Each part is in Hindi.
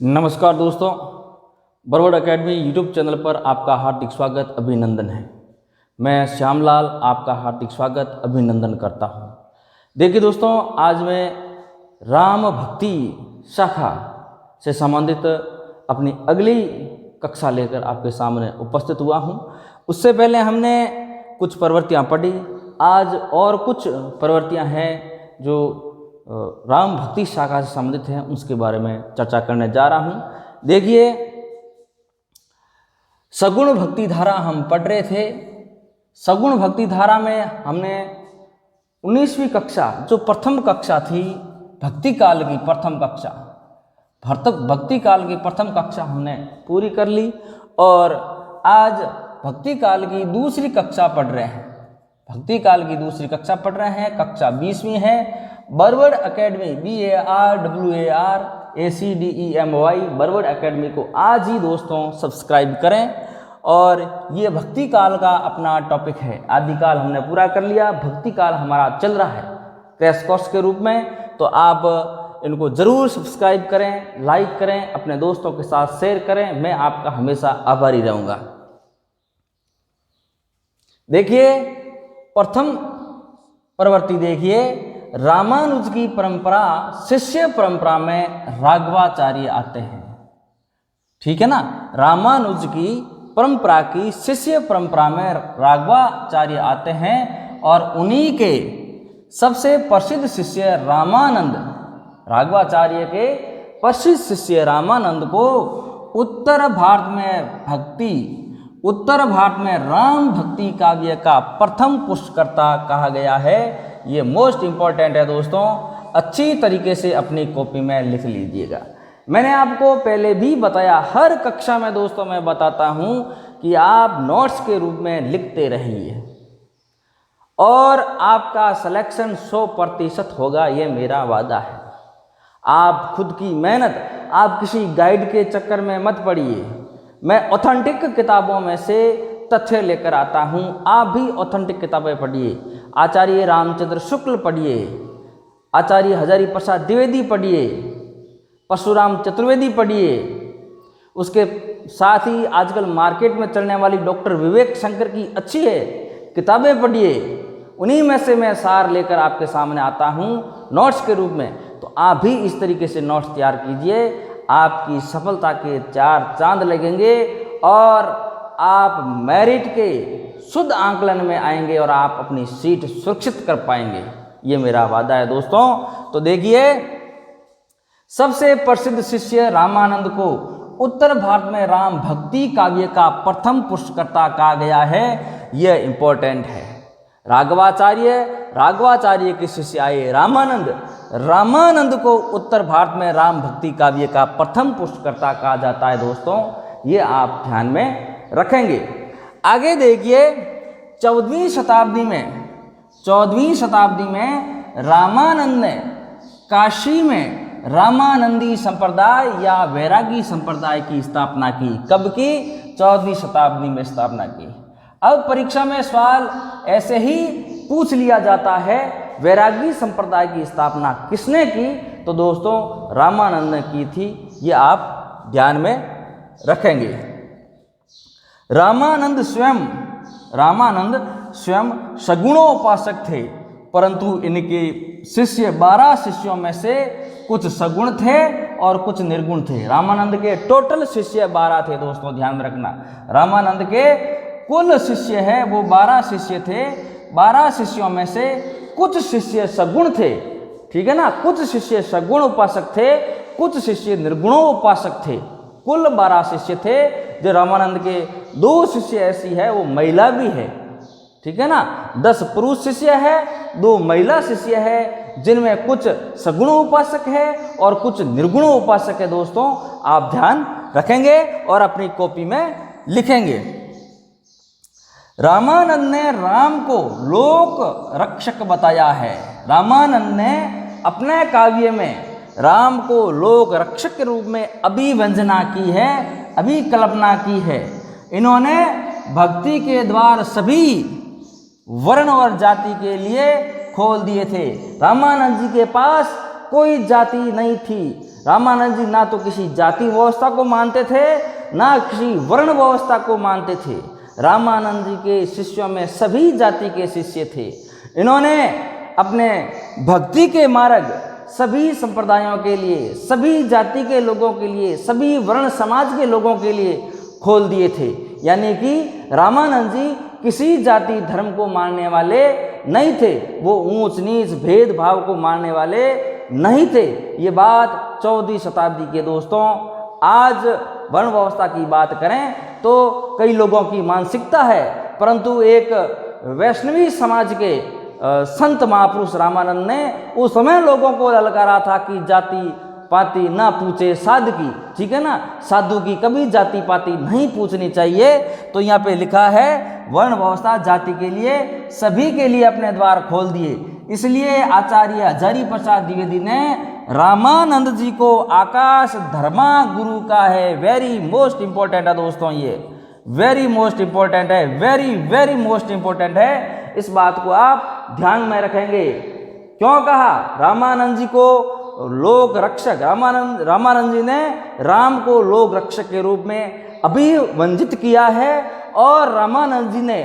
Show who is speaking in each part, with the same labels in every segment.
Speaker 1: नमस्कार दोस्तों, बरवड़ एकेडमी यूट्यूब चैनल पर आपका हार्दिक स्वागत अभिनंदन है। मैं श्यामलाल आपका हार्दिक स्वागत अभिनंदन करता हूं। देखिए दोस्तों, आज मैं राम भक्ति शाखा से संबंधित अपनी अगली कक्षा लेकर आपके सामने उपस्थित हुआ हूं। उससे पहले हमने कुछ प्रवृत्तियां पढ़ी। आज और कुछ प्रवृत्तियां हैं जो राम भक्ति शाखा से संबंधित हैं, उसके बारे में चर्चा करने जा रहा हूं। देखिए, सगुण भक्ति धारा हम पढ़ रहे थे। सगुण भक्ति धारा में हमने 19वीं कक्षा, जो प्रथम कक्षा थी, भक्ति काल की प्रथम कक्षा, भक्ति काल की प्रथम कक्षा हमने पूरी कर ली और आज भक्ति काल की दूसरी कक्षा पढ़ रहे हैं। भक्ति काल की दूसरी कक्षा पढ़ रहे हैं, कक्षा 20वीं है। Barwad academy BARWARACDEMY Barwad academy को आज ही दोस्तों सब्सक्राइब करें। और ये भक्ति काल का अपना टॉपिक है। आदिकाल हमने पूरा कर लिया, भक्ति काल हमारा चल रहा है क्रैश कोर्स के रूप में। तो आप इनको ज़रूर सब्सक्राइब करें, लाइक करें, अपने दोस्तों के साथ शेयर करें। मैं आपका हमेशा आभारी रहूँगा। देखिए, प्रथम प्रवृत्ति देखिए, रामानुज की परंपरा, शिष्य परंपरा में राघवाचार्य आते हैं। ठीक है ना, रामानुज की परंपरा की शिष्य परंपरा में राघवाचार्य आते हैं और उन्हीं के सबसे प्रसिद्ध शिष्य रामानंद, राघवाचार्य के प्रसिद्ध शिष्य रामानंद को उत्तर भारत में राम भक्ति काव्य का प्रथम पुष्पकर्ता कहा गया है। ये मोस्ट इंपॉर्टेंट है दोस्तों, अच्छी तरीके से अपनी कॉपी में लिख लीजिएगा। मैंने आपको पहले भी बताया, हर कक्षा में दोस्तों मैं बताता हूं कि आप नोट्स के रूप में लिखते रहिए और आपका सिलेक्शन 100% होगा, ये मेरा वादा है। आप खुद की मेहनत, आप किसी गाइड के चक्कर में मत पड़िए। मैं ऑथेंटिक किताबों में से तथ्य लेकर आता हूं, आप भी ऑथेंटिक किताबें पढ़िए। आचार्य रामचंद्र शुक्ल पढ़िए, आचार्य हजारी प्रसाद द्विवेदी पढ़िए, परशुराम चतुर्वेदी पढ़िए। उसके साथ ही आजकल मार्केट में चलने वाली डॉक्टर विवेक शंकर की अच्छी है किताबें पढ़िए। उन्हीं में से मैं सार लेकर आपके सामने आता हूं नोट्स के रूप में। तो आप भी इस तरीके से नोट्स तैयार कीजिए, आपकी सफलता के 4 चांद लगेंगे और आप मेरिट के शुद्ध आंकलन में आएंगे और आप अपनी सीट सुरक्षित कर पाएंगे। ये मेरा वादा है दोस्तों। तो देखिए, सबसे प्रसिद्ध शिष्य रामानंद को उत्तर भारत में राम भक्ति काव्य का प्रथम पुष्पकर्ता कहा गया है। यह इंपॉर्टेंट है। राघवाचार्य के शिष्य आए रामानंद को उत्तर भारत में राम भक्ति काव्य का प्रथम पुष्पकर्ता कहा जाता है दोस्तों। ये आप ध्यान में रखेंगे। आगे देखिए, 14वीं शताब्दी में रामानंद ने काशी में रामानंदी संप्रदाय या वैरागी संप्रदाय की स्थापना की। कब की? 14वीं शताब्दी में स्थापना की। अब परीक्षा में सवाल ऐसे ही पूछ लिया जाता है, वैरागी संप्रदाय की स्थापना किसने की? तो दोस्तों, रामानंद ने की थी। ये आप ध्यान में रखेंगे। रामानंद स्वयं सगुणोपासक थे, परंतु इनके शिष्य 12 शिष्यों में से कुछ सगुण थे और कुछ निर्गुण थे। रामानंद के टोटल शिष्य 12 थे दोस्तों, ध्यान रखना। रामानंद के कुल शिष्य हैं वो 12 शिष्य थे। 12 शिष्यों में से कुछ शिष्य सगुण थे, ठीक है ना, कुछ शिष्य सगुण उपासक थे, कुछ शिष्य निर्गुणोपासक थे। कुल 12 शिष्य थे। जो रामानंद के 2 शिष्य ऐसी है, वो महिला भी है, ठीक है ना। 10 पुरुष शिष्य है, 2 महिला शिष्य है, जिनमें कुछ सगुण उपासक है और कुछ निर्गुण उपासक है। दोस्तों, आप ध्यान रखेंगे और अपनी कॉपी में लिखेंगे। रामानंद ने राम को लोक रक्षक बताया है। रामानंद ने अपने काव्य में राम को लोक रक्षक के रूप में अभिव्यंजना की है, अभिकल्पना की है। इन्होंने भक्ति के द्वार सभी वर्ण और जाति के लिए खोल दिए थे। रामानंद जी के पास कोई जाति नहीं थी। रामानंद जी ना तो किसी जाति व्यवस्था को मानते थे, ना किसी वर्ण व्यवस्था को मानते थे। रामानंद जी के शिष्यों में सभी जाति के शिष्य थे। इन्होंने अपने भक्ति के मार्ग सभी संप्रदायों के लिए, सभी जाति के लोगों के लिए, सभी वर्ण समाज के लोगों के लिए खोल दिए थे। यानी कि रामानंद जी किसी जाति धर्म को मानने वाले नहीं थे, वो ऊंच नीच भेदभाव को मानने वाले नहीं थे। ये बात 14वीं शताब्दी के दोस्तों। आज वर्ण व्यवस्था की बात करें तो कई लोगों की मानसिकता है, परंतु एक वैष्णवी समाज के संत महापुरुष रामानंद ने उस समय लोगों को ललकारा था कि जाति पाति ना पूछे साधु की, ठीक है ना, साधु की कभी जाति पाति नहीं पूछनी चाहिए। तो यहाँ पे लिखा है वर्ण व्यवस्था जाति के लिए, सभी के लिए अपने द्वार खोल दिए। इसलिए आचार्य हजारी प्रसाद द्विवेदी ने रामानंद जी को आकाश धर्मा गुरु का है। वेरी मोस्ट इंपॉर्टेंट है दोस्तों, ये वेरी मोस्ट इंपॉर्टेंट है, वेरी वेरी मोस्ट इंपॉर्टेंट है। इस बात को आप ध्यान में रखेंगे। क्यों कहा रामानंद जी को लोक रक्षक? रामानंद जी ने राम को लोक रक्षक के रूप में अभिवंदित किया है, और रामानंद जी ने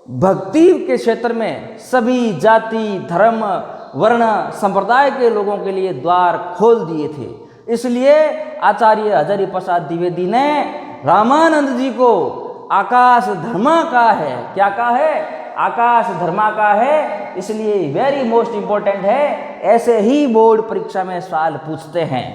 Speaker 1: भक्ति के क्षेत्र में सभी जाति धर्म वर्ण संप्रदाय के लोगों के लिए द्वार खोल दिए थे। इसलिए आचार्य हजारी प्रसाद द्विवेदी ने रामानंद जी को आकाश धर्मा का है। क्या का है? आकाश धर्मा का है। इसलिए वेरी मोस्ट इंपॉर्टेंट है। ऐसे ही बोर्ड परीक्षा में सवाल पूछते हैं,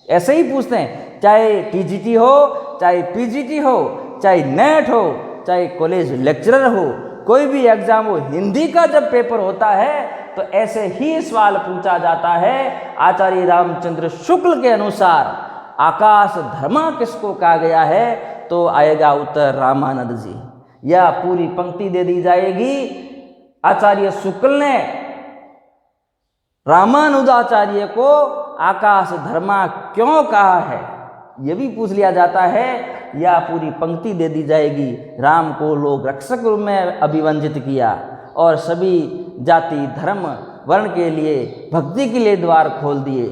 Speaker 1: ऐसे ही पूछते हैं, चाहे टीजीटी हो, चाहे पीजीटी हो, चाहे नेट हो, चाहे कॉलेज लेक्चरर हो, कोई भी एग्जाम हो, हिंदी का जब पेपर होता है तो ऐसे ही सवाल पूछा जाता है। आचार्य रामचंद्र शुक्ल के अनुसार आकाश धर्मा किसको कहा गया है? तो आएगा उत्तर रामानंद जी। यह पूरी पंक्ति दे दी जाएगी। आचार्य शुक्ल ने रामानुजाचार्य को आकाश धर्मा क्यों कहा है, यह भी पूछ लिया जाता है। यह पूरी पंक्ति दे दी जाएगी। राम को लोक रक्षक रूप में अभिवंदित किया और सभी जाति धर्म वर्ण के लिए भक्ति के लिए द्वार खोल दिए।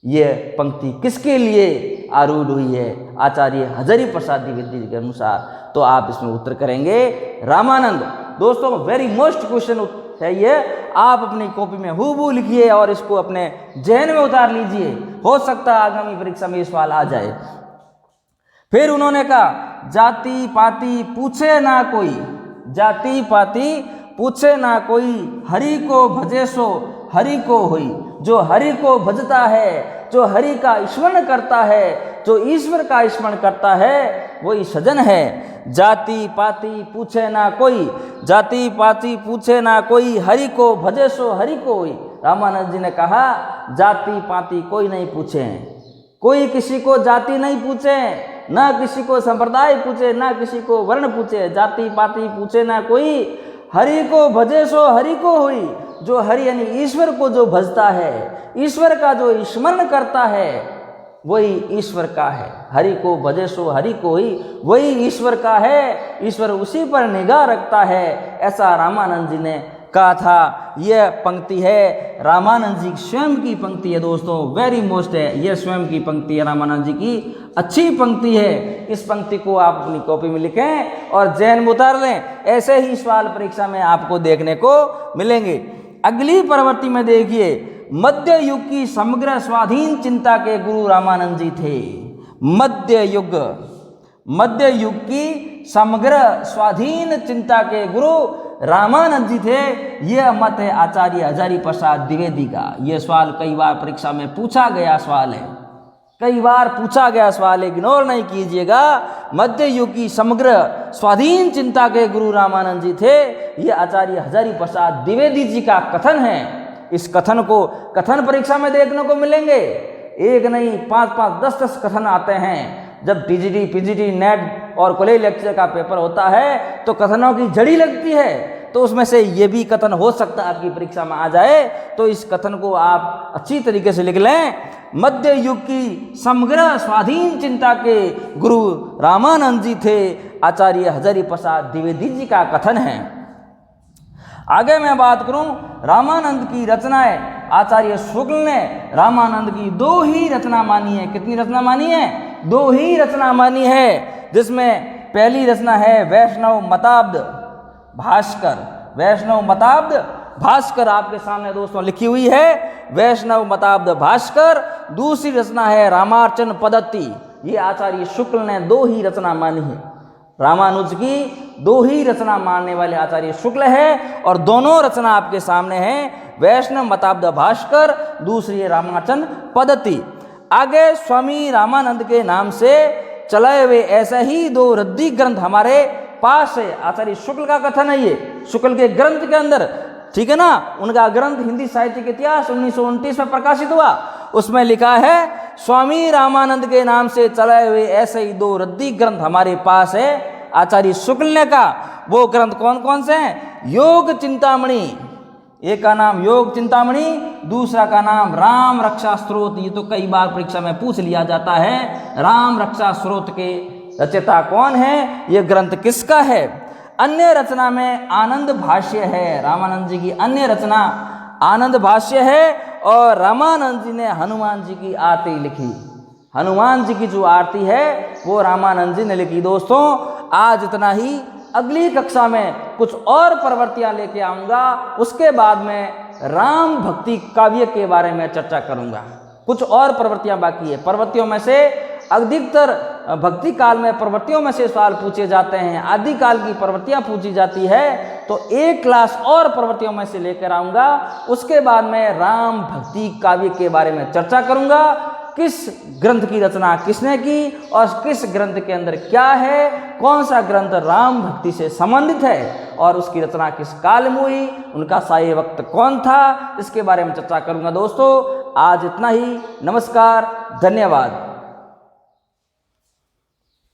Speaker 1: यह पंक्ति किसके लिए आरूढ़ हुई है? आचार्य हजारी प्रसाद द्विवेदी के अनुसार। तो आप इसमें उत्तर करेंगे रामानंद। दोस्तों वेरी मोस्ट क्वेश्चन है ये, आप अपनी कॉपी में हूबहू लिखिए और इसको अपने जहन में उतार लीजिए। हो सकता है आगामी परीक्षा में ये सवाल आ जाए। फिर उन्होंने कहा जाति पाति पूछे ना कोई, जाति पाति पूछे ना कोई, हरि को भजे सो हरि को होई। जो हरि को भजता है, जो हरि का स्मरण करता है, जो ईश्वर का स्मरण करता है, वही सजन है। जाति पाति पूछे ना कोई, जाति पाति पूछे ना कोई, हरि को भजे सो हरि को होई। रामानंद जी ने कहा जाति पाति कोई नहीं पूछे, कोई किसी को जाति नहीं पूछे, ना किसी को संप्रदाय पूछे, ना किसी को वर्ण पूछे। जाति पाति पूछे ना कोई, हरि को भजे सो हरि को हुई। जो हरि यानी ईश्वर को जो भजता है, ईश्वर का जो स्मरण करता है, वही ईश्वर का है। हरि को भजे सो हरि को हुई, वही ईश्वर का है। ईश्वर उसी पर निगाह रखता है, ऐसा रामानंद जी ने कहा था। यह पंक्ति है रामानंद जी स्वयं की पंक्ति है दोस्तों, वेरी मोस्ट है। यह स्वयं की पंक्ति है रामानंद जी की, अच्छी पंक्ति है। इस पंक्ति को आप अपनी कॉपी में लिखें और जहन में उतार लें। ऐसे ही सवाल परीक्षा में आपको देखने को मिलेंगे। अगली प्रवृत्ति में देखिए, मध्य युग की समग्र स्वाधीन चिंता के गुरु रामानंद जी थे। मध्य युग की समग्र स्वाधीन चिंता के गुरु रामानंद जी थे। यह मत है आचार्य हजारी प्रसाद द्विवेदी का। यह सवाल कई बार परीक्षा में पूछा गया सवाल है, कई बार पूछा गया सवाल है, इग्नोर नहीं कीजिएगा। मध्य युग की समग्र स्वाधीन चिंता के गुरु रामानंद जी थे। यह आचार्य हजारी प्रसाद द्विवेदी जी का कथन है। इस कथन को कथन परीक्षा में देखने को मिलेंगे। एक नहीं 5-5, 10-10 कथन आते हैं। जब टीजीटी पीजीटी नेट और कॉलेज लेक्चर का पेपर होता है तो कथनों की झड़ी लगती है, तो उसमें से ये भी कथन हो सकता है आपकी परीक्षा में आ जाए। तो इस कथन को आप अच्छी तरीके से लिख लें। मध्य युग की समग्र स्वाधीन चिंता के गुरु रामानंद जी थे। आचार्य हजारी प्रसाद द्विवेदी जी का कथन है। आगे मैं बात करूं, रामानंद की रचनाएं आचार्य शुक्ल ने रामानंद की 2 ही रचना मानी है। कितनी रचना मानी है? 2 ही रचना मानी है, जिसमें पहली रचना है वैष्णव मताब्द भास्कर। वैष्णव मताब्द भास्कर आपके सामने दोस्तों लिखी हुई है, वैष्णव मताब्द भास्कर। दूसरी रचना है रामार्चन पद्धति। ये आचार्य शुक्ल ने 2 ही रचना मानी है। रामानुज की 2 ही रचना मानने वाले आचार्य शुक्ल है, और दोनों रचना आपके सामने हैं, वैष्णव मताब्द भास्कर, दूसरी है रामार्चन पद्धति। आगे स्वामी रामानंद के नाम से चलाए हुए ऐसे ही 2 रद्दी ग्रंथ हमारे पास है। आचार्य शुक्ल का कथन है ये, शुक्ल के ग्रंथ के अंदर, ठीक है ना। उनका ग्रंथ हिंदी साहित्य के इतिहास 1929 में प्रकाशित हुआ। उसमें लिखा है स्वामी रामानंद के नाम से चलाए हुए ऐसे ही 2 रद्दी ग्रंथ हमारे पास है। आचार्य शुक्ल ने कहा वो ग्रंथ कौन कौन से हैं? योग चिंतामणि, एक का नाम योग चिंतामणि, दूसरा का नाम राम रक्षा स्रोत। ये तो कई बार परीक्षा में पूछ लिया जाता है, राम रक्षा स्रोत के रचयिता कौन है, ये ग्रंथ किसका है। अन्य रचना में आनंद भाष्य है। रामानंद जी की अन्य रचना आनंद भाष्य है, और रामानंद जी ने हनुमान जी की आरती लिखी। हनुमान जी की जो आरती है वो रामानंद जी ने लिखी। दोस्तों आज इतना ही, अगली कक्षा में कुछ और प्रवृत्तियां लेके आऊंगा, उसके बाद में राम भक्ति काव्य के बारे में चर्चा करूंगा। कुछ और प्रवृत्तियां बाकी है। प्रवृत्तियों में से अधिकतर भक्ति काल में प्रवृत्तियों में से सवाल पूछे जाते हैं, आदि काल की प्रवृत्तियां पूछी जाती है, तो एक क्लास और प्रवृत्तियों में से लेकर आऊंगा। उसके बाद में राम भक्ति काव्य के बारे में चर्चा करूंगा, किस ग्रंथ की रचना किसने की और किस ग्रंथ के अंदर क्या है, कौन सा ग्रंथ राम भक्ति से संबंधित है और उसकी रचना किस काल में हुई, उनका शाही वक्त कौन था, इसके बारे में चर्चा करूंगा। दोस्तों आज इतना ही, नमस्कार, धन्यवाद।